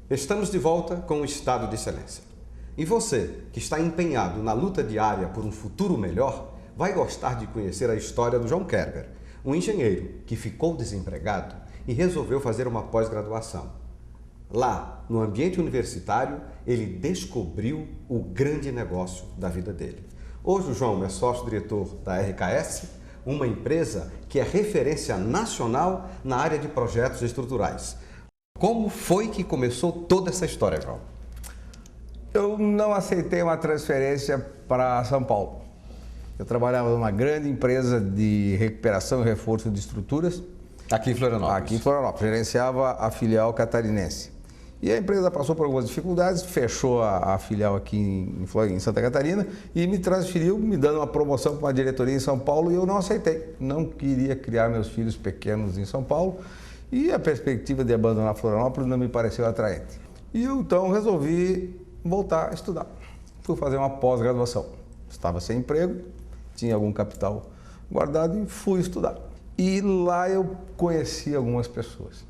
Estamos de volta com o Estado de Excelência. E você, que está empenhado na luta diária por um futuro melhor, vai gostar de conhecer a história do João Kerber, um engenheiro que ficou desempregado e resolveu fazer uma pós-graduação. Lá, no ambiente universitário, ele descobriu o grande negócio da vida dele. Hoje o João é sócio-diretor da RKS, uma empresa que é referência nacional na área de projetos estruturais. Como foi que começou toda essa história, João? Eu não aceitei uma transferência para São Paulo. Eu trabalhava numa grande empresa de recuperação e reforço de estruturas. Aqui em Florianópolis? Aqui em Florianópolis. Gerenciava a filial catarinense. E a empresa passou por algumas dificuldades, fechou a filial aqui em Santa Catarina e me transferiu, me dando uma promoção para uma diretoria em São Paulo, e eu não aceitei. Não queria criar meus filhos pequenos em São Paulo e a perspectiva de abandonar Florianópolis não me pareceu atraente. E eu então resolvi voltar a estudar. Fui fazer uma pós-graduação. Estava sem emprego, tinha algum capital guardado e fui estudar. E lá eu conheci algumas pessoas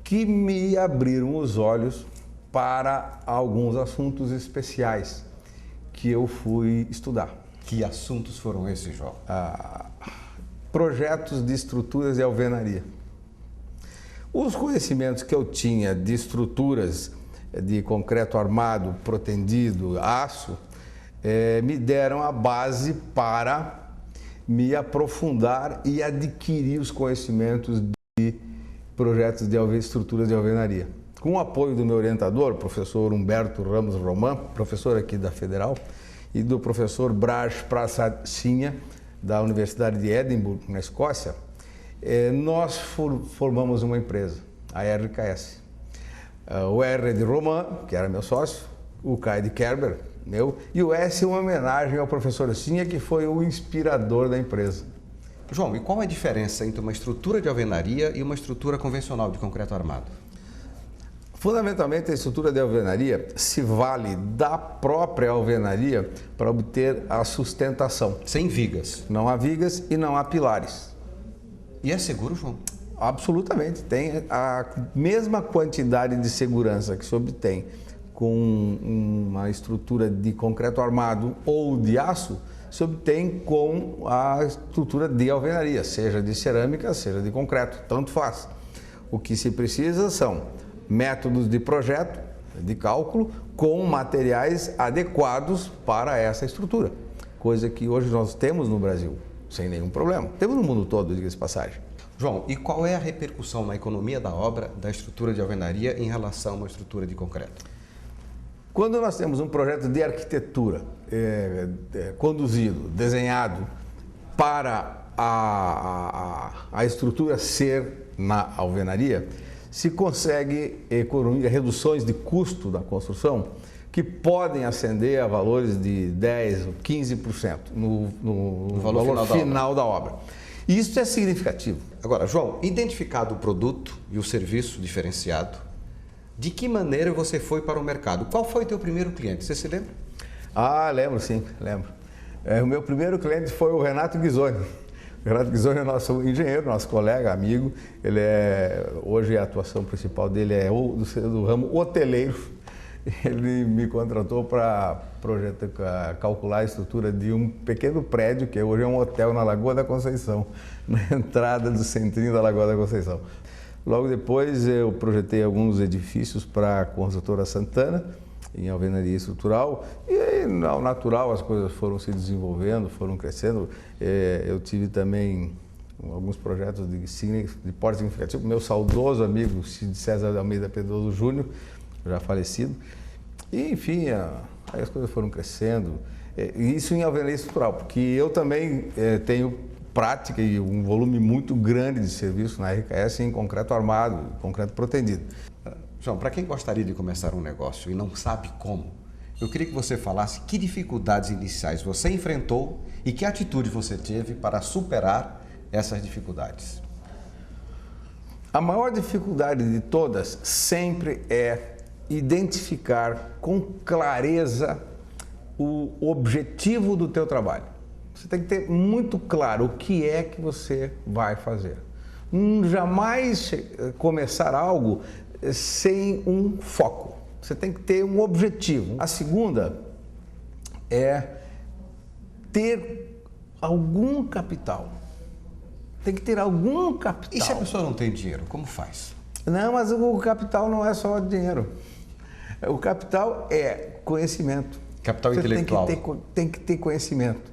que me abriram os olhos para alguns assuntos especiais que eu fui estudar. Que assuntos foram esses, João? Projetos de estruturas de alvenaria. Os conhecimentos que eu tinha de estruturas de concreto armado, protendido, aço, me deram a base para me aprofundar e adquirir os conhecimentos de projetos de estruturas de alvenaria. Com o apoio do meu orientador, o professor Humberto Ramos Roman, professor aqui da Federal, e do professor Braj Prasad Sinha, da Universidade de Edimburgo, na Escócia, nós formamos uma empresa, a RKS. O R de Roman, que era meu sócio, o K de Kerber, meu, e o S uma homenagem ao professor Sinha, que foi o inspirador da empresa. João, e qual é a diferença entre uma estrutura de alvenaria e uma estrutura convencional de concreto armado? Fundamentalmente, a estrutura de alvenaria se vale da própria alvenaria para obter a sustentação. Sem vigas? Não há vigas e não há pilares. E é seguro, João? Absolutamente. Tem a mesma quantidade de segurança que se obtém com uma estrutura de concreto armado ou de aço, se obtém com a estrutura de alvenaria, seja de cerâmica, seja de concreto, tanto faz. O que se precisa são métodos de projeto, de cálculo, com materiais adequados para essa estrutura, coisa que hoje nós temos no Brasil, sem nenhum problema. Temos no mundo todo, diga-se de passagem. João, e qual é a repercussão na economia da obra da estrutura de alvenaria em relação a uma estrutura de concreto? Quando nós temos um projeto de arquitetura conduzido, desenhado para a estrutura ser na alvenaria, se consegue reduções de custo da construção que podem ascender a valores de 10% ou 15% no valor final da obra. E isso é significativo. Agora, João, identificado o produto e o serviço diferenciado, de que maneira você foi para o mercado? Qual foi o teu primeiro cliente? Você se lembra? Lembro sim, lembro. O meu primeiro cliente foi o Renato Ghisoni. O Renato Ghisoni é nosso engenheiro, nosso colega, amigo. Hoje a atuação principal dele é do ramo hoteleiro. Ele me contratou para calcular a estrutura de um pequeno prédio, que hoje é um hotel na Lagoa da Conceição, na entrada do centrinho da Lagoa da Conceição. Logo depois eu projetei alguns edifícios para a construtora Santana, em alvenaria estrutural, e aí, ao natural as coisas foram se desenvolvendo, foram crescendo. Eu tive também alguns projetos de porte significativo. Meu saudoso amigo Cid César de Almeida Pedroso Júnior, já falecido. E, enfim, aí as coisas foram crescendo. Isso em alvenaria estrutural, porque eu também tenho prática e um volume muito grande de serviço na RKS em concreto armado, concreto protendido. João, para quem gostaria de começar um negócio e não sabe como, eu queria que você falasse que dificuldades iniciais você enfrentou e que atitude você teve para superar essas dificuldades. A maior dificuldade de todas sempre é identificar com clareza o objetivo do teu trabalho. Você tem que ter muito claro o que é que você vai fazer. Jamais começar algo sem um foco. Você tem que ter um objetivo. A segunda é ter algum capital. Tem que ter algum capital. E se a pessoa não tem dinheiro, como faz? Não, mas o capital não é só dinheiro. O capital é conhecimento. Capital intelectual. Tem que ter conhecimento.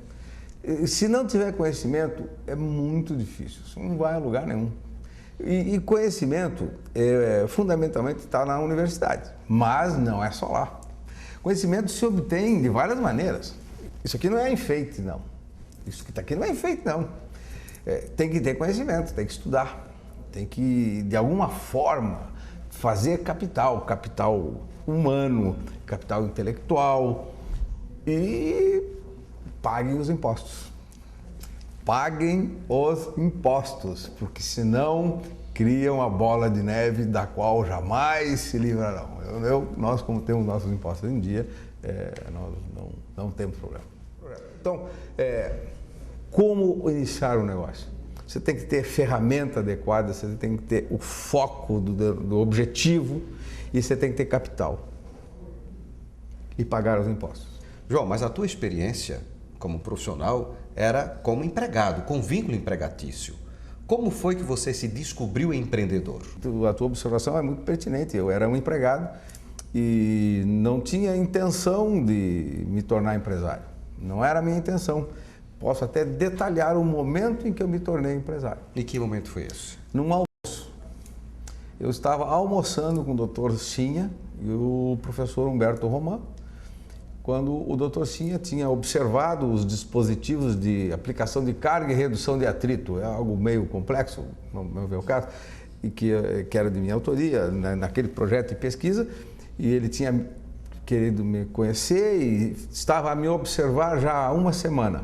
Se não tiver conhecimento, é muito difícil. Você não vai a lugar nenhum. E conhecimento, fundamentalmente, está na universidade. Mas não é só lá. Conhecimento se obtém de várias maneiras. Isso aqui não é enfeite, não. Isso que está aqui não é enfeite, não. Tem que ter conhecimento, tem que estudar. Tem que, de alguma forma, fazer capital. Capital humano, capital intelectual. E paguem os impostos. Paguem os impostos, porque senão criam a bola de neve da qual jamais se livrarão. Nós, como temos nossos impostos em dia, nós não temos problema. Então, como iniciar um negócio? Você tem que ter ferramenta adequada, você tem que ter o foco do objetivo e você tem que ter capital e pagar os impostos. João, mas a tua experiência como profissional era como empregado, com vínculo empregatício. Como foi que você se descobriu empreendedor? A tua observação é muito pertinente. Eu era um empregado e não tinha intenção de me tornar empresário. Não era a minha intenção. Posso até detalhar o momento em que eu me tornei empresário. E que momento foi esse? Num almoço. Eu estava almoçando com o Dr. Sinha e o professor Humberto Roman, quando o Dr. Sinha tinha observado os dispositivos de aplicação de carga e redução de atrito. É algo meio complexo, no meu caso, e que era de minha autoria, naquele projeto de pesquisa, e ele tinha querido me conhecer e estava a me observar já há uma semana,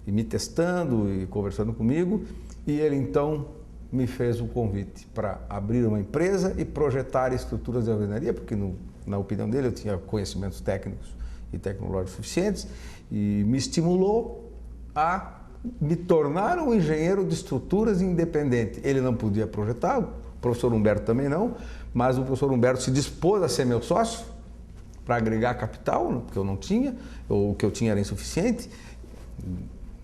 e me testando e conversando comigo, e ele então me fez o convite para abrir uma empresa e projetar estruturas de alvenaria, porque na opinião dele eu tinha conhecimentos técnicos e tecnológicos suficientes, e me estimulou a me tornar um engenheiro de estruturas independente. Ele não podia projetar, o professor Humberto também não, mas o professor Humberto se dispôs a ser meu sócio para agregar capital, porque eu não tinha, o que eu tinha era insuficiente.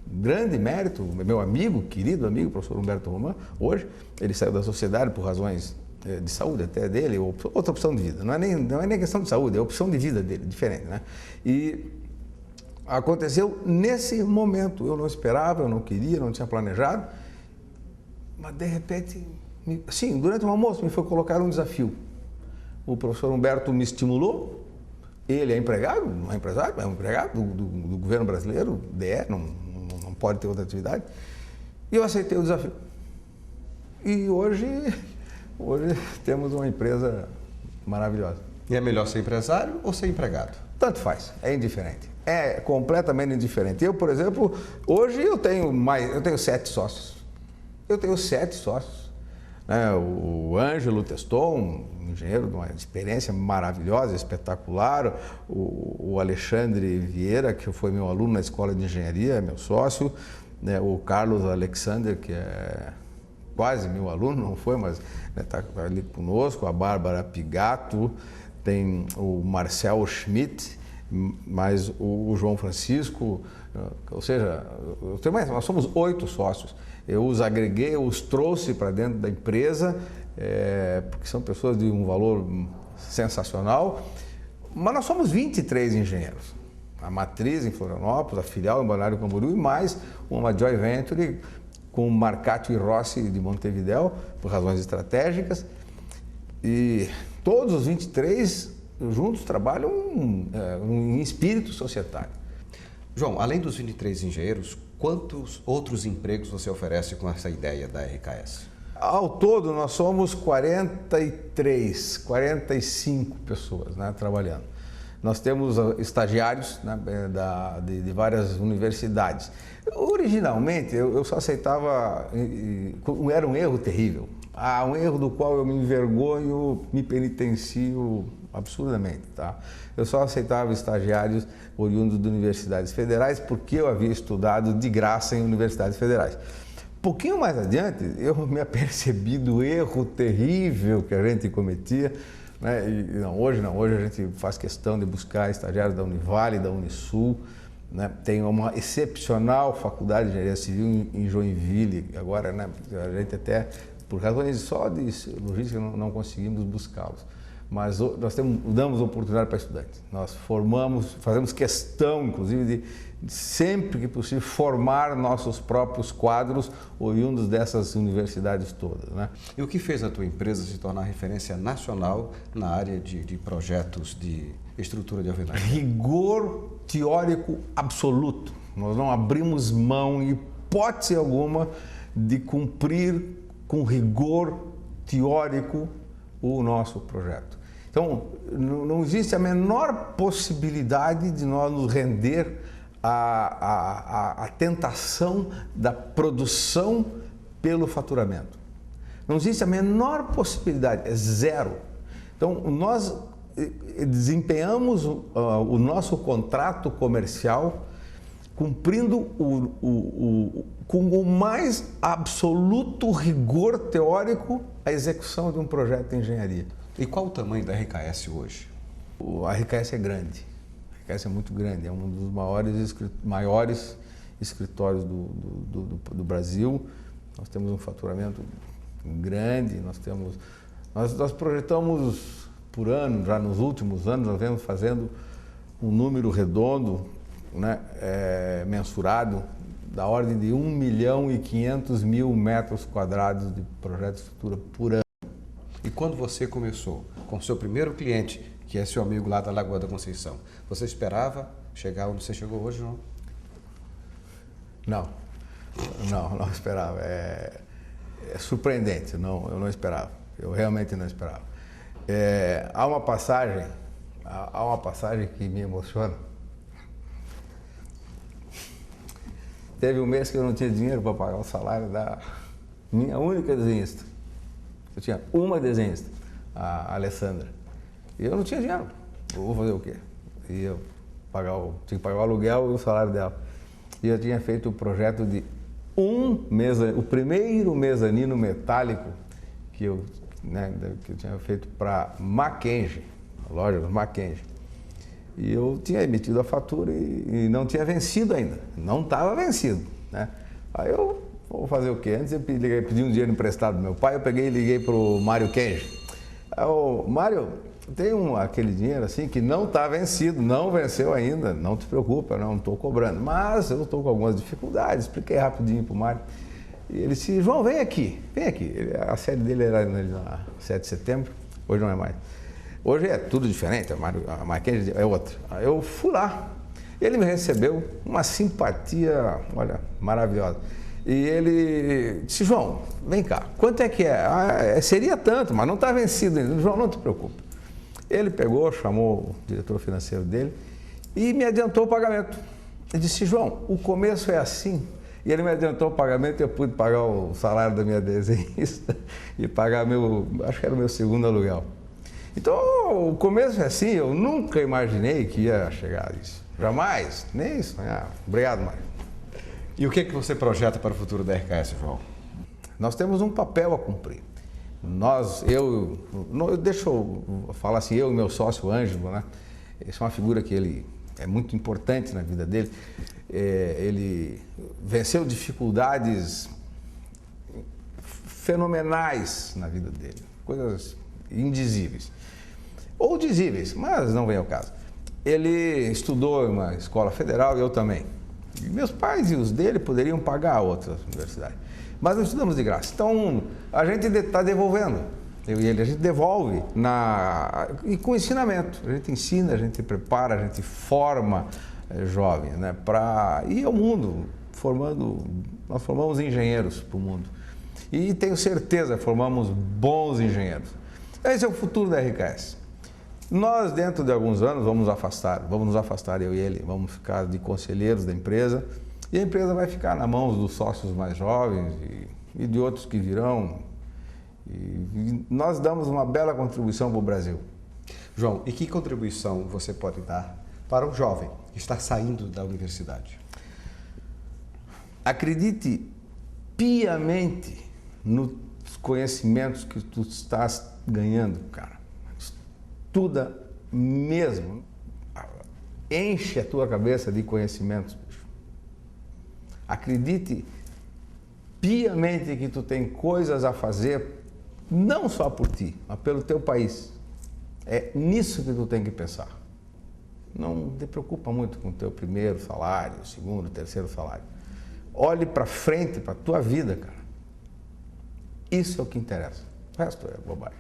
Grande mérito, meu amigo, querido amigo, professor Humberto Roman, hoje, ele saiu da sociedade por razões de saúde até dele, ou outra opção de vida. Não é nem questão de saúde, é opção de vida dele, diferente, né? E aconteceu nesse momento. Eu não esperava, eu não queria, não tinha planejado, mas de repente, sim, durante o almoço me foi colocar um desafio. O professor Humberto me estimulou. Ele é empregado, não é empresário, é um empregado do governo brasileiro, não pode ter outra atividade. E eu aceitei o desafio. E hoje temos uma empresa maravilhosa. E é melhor ser empresário ou ser empregado? Tanto faz, é indiferente. É completamente indiferente. Eu, por exemplo, hoje eu tenho 7 sócios. Eu tenho 7 sócios. Né? O Ângelo Teston, um engenheiro de uma experiência maravilhosa, espetacular. O Alexandre Vieira, que foi meu aluno na escola de engenharia, é meu sócio. Né? O Carlos Alexander, que é quase meu aluno, não foi, mas está ali conosco. A Bárbara Pigato, tem o Marcel Schmidt, mais o João Francisco, ou seja, nós somos 8 sócios. Eu os agreguei, eu os trouxe para dentro da empresa, porque são pessoas de um valor sensacional, mas nós somos 23 engenheiros. A matriz em Florianópolis, a filial em Balneário Camboriú e mais uma joint venture com Marcatio e Rossi de Montevidéu, por razões estratégicas. E todos os 23 juntos trabalham em espírito societário. João, além dos 23 engenheiros, quantos outros empregos você oferece com essa ideia da RKS? Ao todo, nós somos 45 pessoas, né, trabalhando. Nós temos estagiários, né, de várias universidades. Originalmente, eu só aceitava, era um erro terrível, um erro do qual eu me envergonho, me penitencio absurdamente, tá? Eu só aceitava estagiários oriundos de universidades federais porque eu havia estudado de graça em universidades federais. pouquinho mais adiante, eu me apercebi do erro terrível que a gente cometia, né? Hoje a gente faz questão de buscar estagiários da Univale, da Unisul, né? Tem uma excepcional faculdade de engenharia civil em Joinville, agora, né? A gente até, por razões só de logística, não conseguimos buscá-los. Mas nós damos oportunidade para estudantes. Nós fazemos questão, inclusive, de sempre que possível formar nossos próprios quadros oriundos dessas universidades todas, né? E o que fez a tua empresa se tornar referência nacional na área de projetos de estrutura de alvenaria? Rigor teórico absoluto. Nós não abrimos mão, em hipótese alguma, de cumprir com rigor teórico o nosso projeto. Então, não existe a menor possibilidade de nós nos render à tentação da produção pelo faturamento. Não existe a menor possibilidade, é zero. Então, nós desempenhamos o nosso contrato comercial cumprindo com o mais absoluto rigor teórico a execução de um projeto de engenharia. E qual o tamanho da RKS hoje? A RKS é grande, a RKS é muito grande, é um dos maiores escritórios do Brasil. Nós temos um faturamento grande, nós projetamos por ano, já nos últimos anos, nós vemos fazendo um número redondo, né, mensurado, da ordem de 1.500.000 metros quadrados de projeto de estrutura por ano. E quando você começou com o seu primeiro cliente, que é seu amigo lá da Lagoa da Conceição, você esperava chegar onde você chegou hoje, não? Não esperava. É surpreendente, eu não esperava. Eu realmente não esperava. Há uma passagem que me emociona. Teve um mês que eu não tinha dinheiro para pagar o salário da minha única desenhista. Eu tinha uma desenhista, a Alessandra. E eu não tinha dinheiro. Eu vou fazer o quê? E eu tinha que pagar o aluguel e o salário dela. E eu tinha feito o projeto de o primeiro mezanino metálico que eu tinha feito para Mackenzie, a loja do Mackenzie. E eu tinha emitido a fatura e não tinha vencido ainda, não estava vencido, né? Aí eu vou fazer o quê? Antes eu pedi um dinheiro emprestado do meu pai, eu peguei e liguei para o Mário Kenji. Mário, tem aquele dinheiro assim que não está vencido, não venceu ainda, não te preocupa, não estou cobrando, mas eu estou com algumas dificuldades, expliquei rapidinho para o Mário. E ele disse, João, vem aqui. A sede dele era na 7 de setembro, hoje não é mais. Hoje é tudo diferente, a Mackenzie é outra. Aí eu fui lá, ele me recebeu, uma simpatia, olha, maravilhosa. E ele disse, João, vem cá, quanto é que é? Seria tanto, mas não está vencido ainda. João, não te preocupe. Ele pegou, chamou o diretor financeiro dele e me adiantou o pagamento. Ele disse, João, o começo é assim. E ele me adiantou o pagamento e eu pude pagar o salário da minha desenhista e pagar acho que era o meu segundo aluguel. Então, o começo é assim, eu nunca imaginei que ia chegar a isso. Jamais, nem isso. Obrigado, Mário. E o que você projeta para o futuro da RKS, João? Nós temos um papel a cumprir. Deixa eu falar assim, eu e meu sócio Ângelo, né? Essa é uma figura que ele é muito importante na vida dele. Ele venceu dificuldades fenomenais na vida dele, coisas indizíveis. Ou dizíveis, mas não vem ao caso. Ele estudou em uma escola federal e eu também. E meus pais e os dele poderiam pagar outras universidades. Mas nós estudamos de graça. Então, a gente está devolvendo. Eu e ele, a gente devolve e com ensinamento. A gente ensina, a gente prepara, a gente forma jovens, né, para ir ao mundo, nós formamos engenheiros para o mundo. E tenho certeza, formamos bons engenheiros. Esse é o futuro da RKS. Nós, dentro de alguns anos, vamos nos afastar, eu e ele, vamos ficar de conselheiros da empresa e a empresa vai ficar nas mãos dos sócios mais jovens e de outros que virão. E nós damos uma bela contribuição para o Brasil. João, e que contribuição você pode dar para um jovem que está saindo da universidade? Acredite piamente nos conhecimentos que tu estás ganhando, cara. Estuda mesmo. Enche a tua cabeça de conhecimentos, bicho. Acredite piamente que tu tem coisas a fazer, não só por ti, mas pelo teu país. É nisso que tu tem que pensar. Não te preocupa muito com o teu primeiro salário, segundo, terceiro salário. Olhe para frente, para a tua vida, cara. Isso é o que interessa. O resto é bobagem.